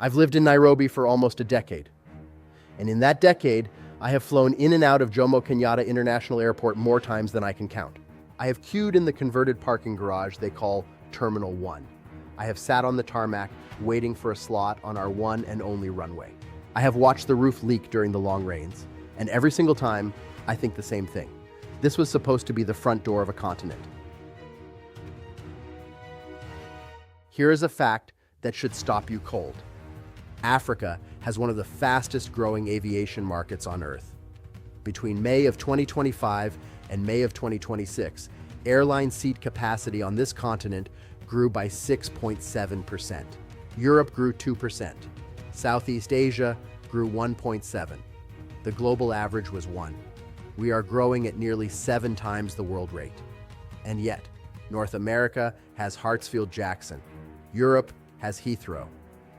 I've lived in Nairobi for almost a decade. And in that decade, I have flown in and out of Jomo Kenyatta International Airport more times than I can count. I have queued in the converted parking garage they call Terminal 1. I have sat on the tarmac waiting for a slot on our one and only runway. I have watched the roof leak during the long rains, and every single time, I think the same thing. This was supposed to be the front door of a continent. Here is a fact that should stop you cold. Africa has one of the fastest growing aviation markets on Earth. Between May of 2025 and May of 2026, airline seat capacity on this continent grew by 6.7%. Europe grew 2%. Southeast Asia grew 1.7%. The global average was 1. We are growing at nearly 7 times the world rate. And yet, North America has Hartsfield-Jackson. Europe has Heathrow.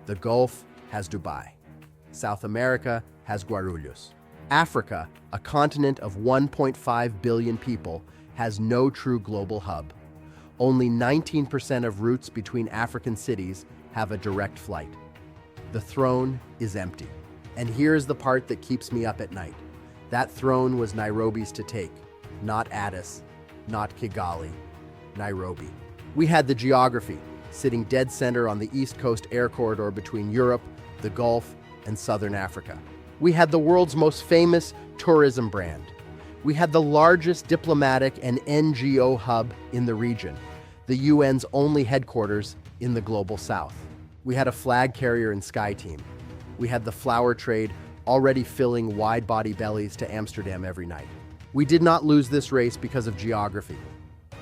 The Gulf has Dubai. South America has Guarulhos. Africa, a continent of 1.5 billion people, has no true global hub. Only 19% of routes between African cities have a direct flight. The throne is empty. And here's the part that keeps me up at night. That throne was Nairobi's to take, not Addis, not Kigali, Nairobi. We had the geography, sitting dead center on the East Coast air corridor between Europe, the Gulf, and Southern Africa. We had the world's most famous tourism brand. We had the largest diplomatic and NGO hub in the region, the UN's only headquarters in the global south. We had a flag carrier in SkyTeam. We had the flower trade already filling wide-body bellies to Amsterdam every night. We did not lose this race because of geography.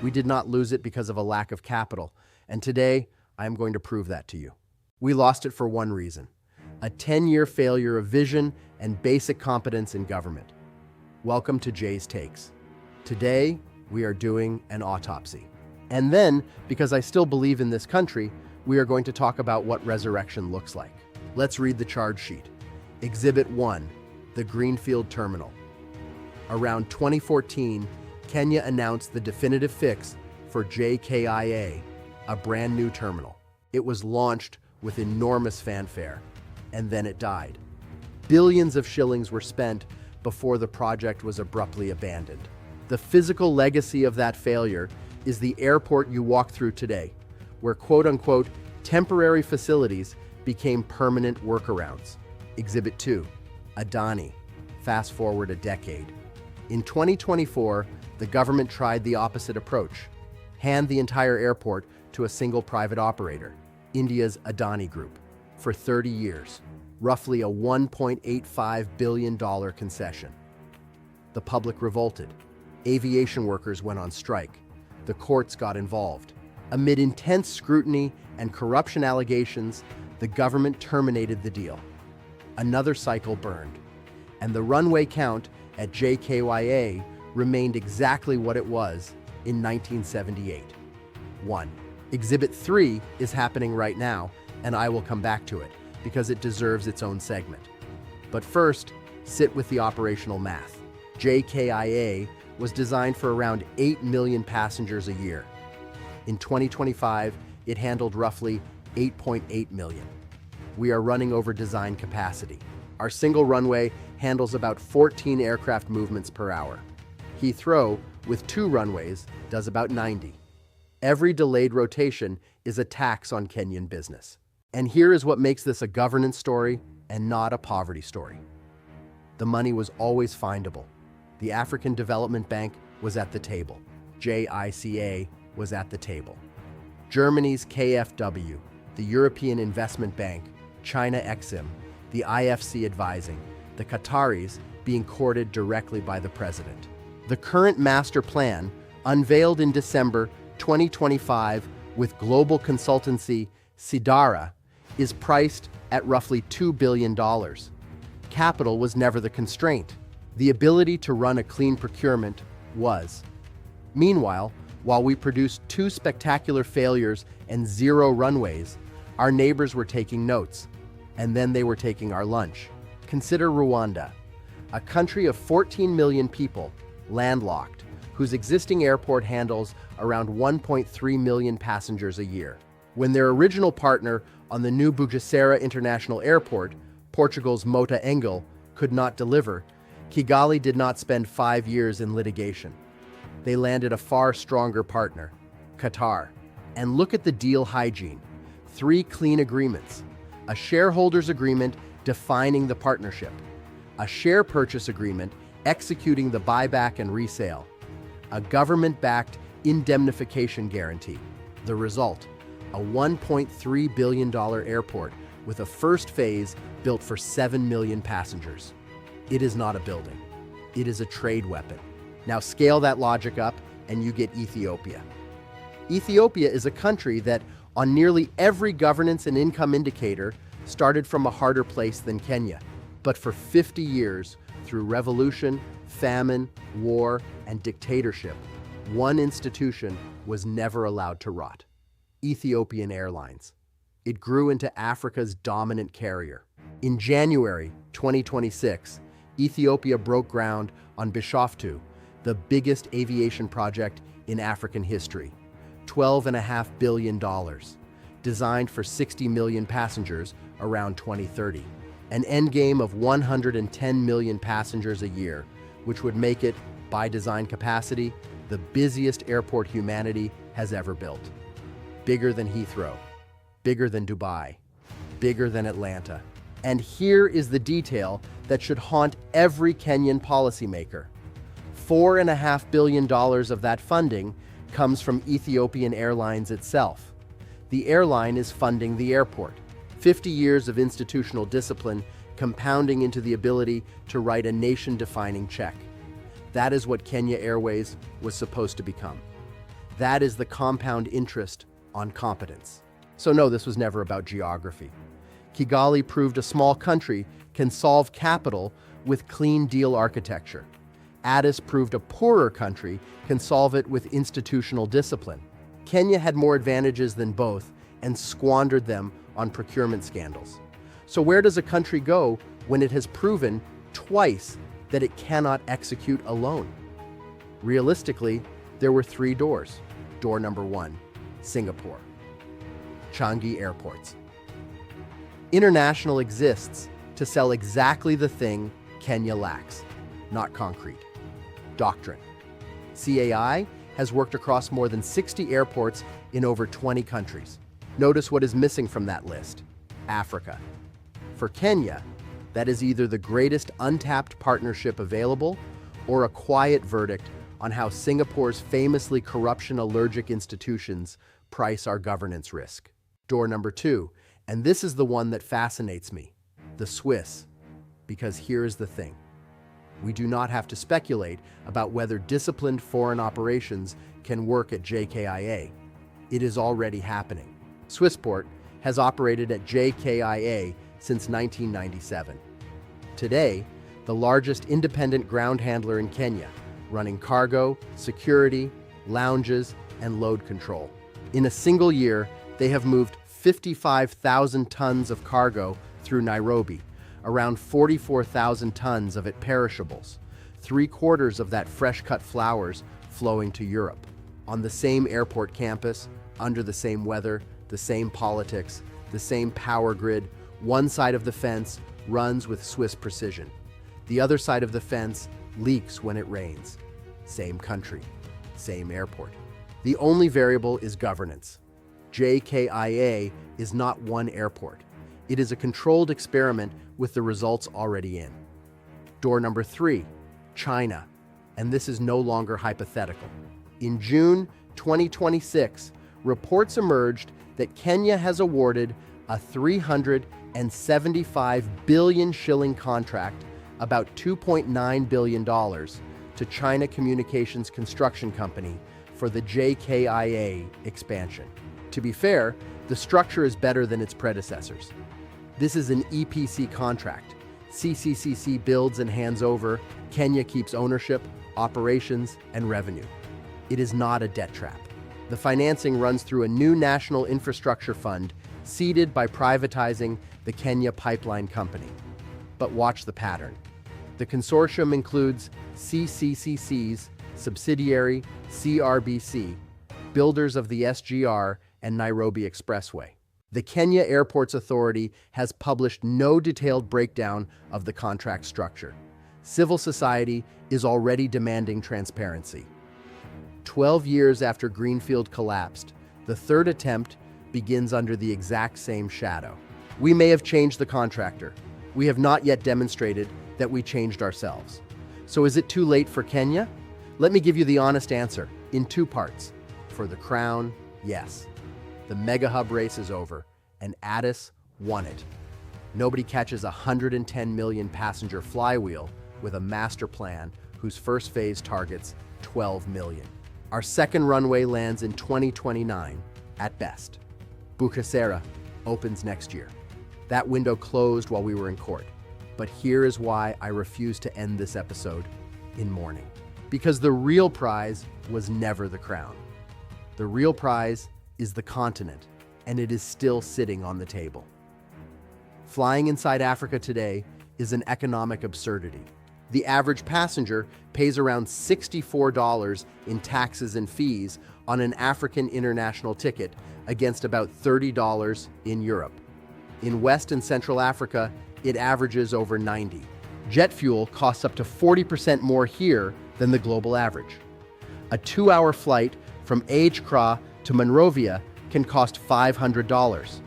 We did not lose it because of a lack of capital. And today, I am going to prove that to you. We lost it for one reason: a 10-year failure of vision and basic competence in government. Welcome to Jay's Takes. Today, we are doing an autopsy. And then, because I still believe in this country, we are going to talk about what resurrection looks like. Let's read the charge sheet. Exhibit 1, the Greenfield Terminal. Around 2014, Kenya announced the definitive fix for JKIA, a brand new terminal. It was launched with enormous fanfare, and then it died. Billions of shillings were spent before the project was abruptly abandoned. The physical legacy of that failure is the airport you walk through today, where quote-unquote temporary facilities became permanent workarounds. Exhibit 2, Adani. Fast forward a decade. In 2024, the government tried the opposite approach: hand the entire airport to a single private operator, India's Adani Group, for 30 years, roughly a $1.85 billion concession. The public revolted. Aviation workers went on strike. The courts got involved. Amid intense scrutiny and corruption allegations, the government terminated the deal. Another cycle burned, and the runway count at JKIA remained exactly what it was in 1978. 1. Exhibit 3 is happening right now, and I will come back to it because it deserves its own segment. But first, sit with the operational math. JKIA was designed for around 8 million passengers a year. In 2025, it handled roughly 8.8 million. We are running over design capacity. Our single runway handles about 14 aircraft movements per hour. Heathrow, with 2 runways, does about 90. Every delayed rotation is a tax on Kenyan business. And here is what makes this a governance story and not a poverty story. The money was always findable. The African Development Bank was at the table. JICA was at the table. Germany's KfW, the European Investment Bank, China Exim, the IFC advising, the Qataris being courted directly by the president. The current master plan, unveiled in December 2025 with global consultancy Sidara, is priced at roughly $2 billion. Capital was never the constraint. The ability to run a clean procurement was. Meanwhile, while we produced 2 spectacular failures and 0 runways, our neighbors were taking notes, and then they were taking our lunch. Consider Rwanda, a country of 14 million people, landlocked, whose existing airport handles around 1.3 million passengers a year. When their original partner on the new Bugesera International Airport, Portugal's Mota Engel, could not deliver, Kigali did not spend 5 years in litigation. They landed a far stronger partner, Qatar. And look at the deal hygiene. 3 clean agreements. A shareholders agreement defining the partnership. A share purchase agreement executing the buyback and resale. A government-backed indemnification guarantee. The result, a $1.3 billion airport with a first phase built for 7 million passengers. It is not a building. It is a trade weapon. Now scale that logic up and you get Ethiopia. Ethiopia is a country that, on nearly every governance and income indicator, started from a harder place than Kenya. But for 50 years, through revolution, famine, war, and dictatorship, one institution was never allowed to rot: Ethiopian Airlines. It grew into Africa's dominant carrier. In January 2026, Ethiopia broke ground on Bishoftu, the biggest aviation project in African history. $12.5 billion, designed for 60 million passengers around 2030. An endgame of 110 million passengers a year, which would make it, by design capacity, the busiest airport humanity has ever built. Bigger than Heathrow, bigger than Dubai, bigger than Atlanta. And here is the detail that should haunt every Kenyan policymaker. $4.5 billion of that funding comes from Ethiopian Airlines itself. The airline is funding the airport. 50 years of institutional discipline compounding into the ability to write a nation-defining check. That is what Kenya Airways was supposed to become. That is the compound interest on competence. So no, this was never about geography. Kigali proved a small country can solve capital with clean deal architecture. Addis proved a poorer country can solve it with institutional discipline. Kenya had more advantages than both and squandered them on procurement scandals. So where does a country go when it has proven twice that it cannot execute alone? Realistically, there were 3 doors. Door number 1, Singapore. Changi Airports. International exists to sell exactly the thing Kenya lacks, not concrete. Doctrine. CAI has worked across more than 60 airports in over 20 countries. Notice what is missing from that list: Africa. For Kenya, that is either the greatest untapped partnership available or a quiet verdict on how Singapore's famously corruption-allergic institutions price our governance risk. Door number 2, and this is the one that fascinates me: the Swiss. Because here's the thing. We do not have to speculate about whether disciplined foreign operations can work at JKIA. It is already happening. Swissport has operated at JKIA since 1997. Today, the largest independent ground handler in Kenya, running cargo, security, lounges, and load control. In a single year, they have moved 55,000 tons of cargo through Nairobi, around 44,000 tons of it perishables, 3/4 of that fresh-cut flowers flowing to Europe. On the same airport campus, under the same weather, the same politics, the same power grid, one side of the fence runs with Swiss precision. The other side of the fence leaks when it rains. Same country, same airport. The only variable is governance. JKIA is not one airport. It is a controlled experiment with the results already in. Door number 3, China. And this is no longer hypothetical. In June 2026, reports emerged that Kenya has awarded a 375 billion shilling contract, about $2.9 billion, to China Communications Construction Company for the JKIA expansion. To be fair, the structure is better than its predecessors. This is an EPC contract. CCCC builds and hands over. Kenya keeps ownership, operations, and revenue. It is not a debt trap. The financing runs through a new national infrastructure fund seeded by privatizing the Kenya Pipeline Company. But watch the pattern. The consortium includes CCCC's subsidiary CRBC, builders of the SGR and Nairobi Expressway. The Kenya Airports Authority has published no detailed breakdown of the contract structure. Civil society is already demanding transparency. 12 years after Greenfield collapsed, the third attempt begins under the exact same shadow. We may have changed the contractor. We have not yet demonstrated that we changed ourselves. So is it too late for Kenya? Let me give you the honest answer in two parts. For the crown, yes. The mega hub race is over, and Addis won it. Nobody catches a 110 million passenger flywheel with a master plan whose first phase targets 12 million. Our second runway lands in 2029, at best. Bugesera opens next year. That window closed while we were in court. But here is why I refuse to end this episode in mourning. Because the real prize was never the crown. The real prize is the continent, and it is still sitting on the table. Flying inside Africa today is an economic absurdity. The average passenger pays around $64 in taxes and fees on an African international ticket against about $30 in Europe. In West and Central Africa, it averages over $90. Jet fuel costs up to 40% more here than the global average. A 2-hour flight from Accra to Monrovia can cost $500.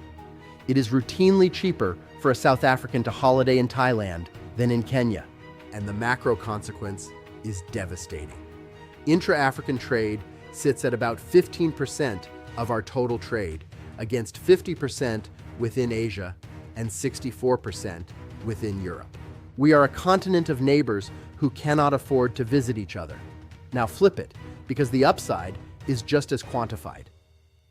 It is routinely cheaper for a South African to holiday in Thailand than in Kenya, and the macro consequence is devastating. Intra-African trade sits at about 15% of our total trade, against 50% within Asia and 64% within Europe. We are a continent of neighbors who cannot afford to visit each other. Now flip it, because the upside is just as quantified.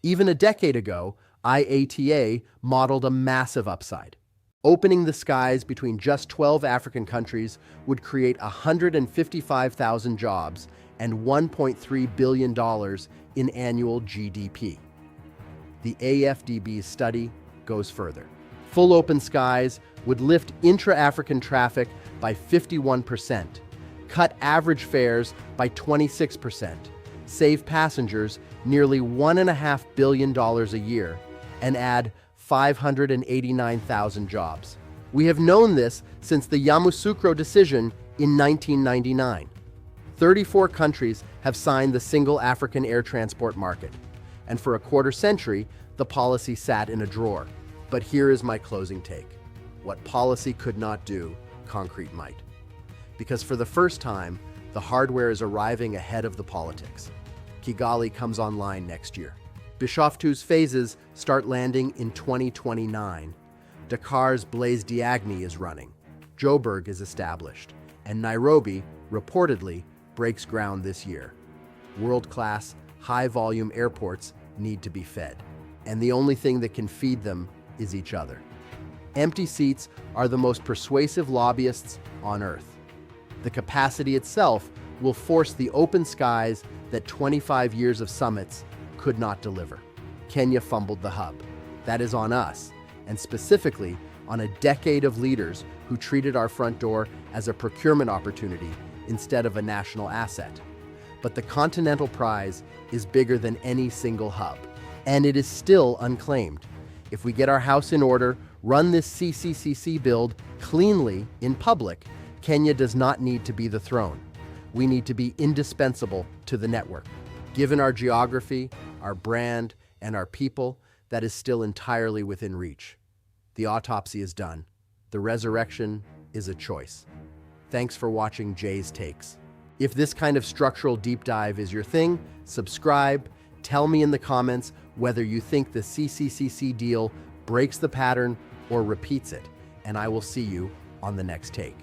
Even a decade ago, IATA modeled a massive upside. Opening the skies between just 12 African countries would create 155,000 jobs and $1.3 billion in annual GDP. The AFDB's study goes further. Full open skies would lift intra-African traffic by 51%, cut average fares by 26%, save passengers nearly $1.5 billion a year, and add 589,000 jobs. We have known this since the Yamoussoukro decision in 1999. 34 countries have signed the single African air transport market, and for a quarter century, the policy sat in a drawer. But here is my closing take. What policy could not do, concrete might. Because for the first time, the hardware is arriving ahead of the politics. Kigali comes online next year. Bishoftu's phases start landing in 2029. Dakar's Blaise Diagne is running. Joburg is established. And Nairobi, reportedly, breaks ground this year. World-class, high-volume airports need to be fed. And the only thing that can feed them is each other. Empty seats are the most persuasive lobbyists on Earth. The capacity itself will force the open skies that 25 years of summits could not deliver. Kenya fumbled the hub. That is on us, and specifically on a decade of leaders who treated our front door as a procurement opportunity instead of a national asset. But the continental prize is bigger than any single hub, and it is still unclaimed. If we get our house in order, run this CCCC build cleanly in public, Kenya does not need to be the throne. We need to be indispensable to the network. Given our geography, our brand, and our people, that is still entirely within reach. The autopsy is done. The resurrection is a choice. Thanks for watching Jay's Takes. If this kind of structural deep dive is your thing, subscribe, tell me in the comments whether you think the CCCC deal breaks the pattern or repeats it, and I will see you on the next take.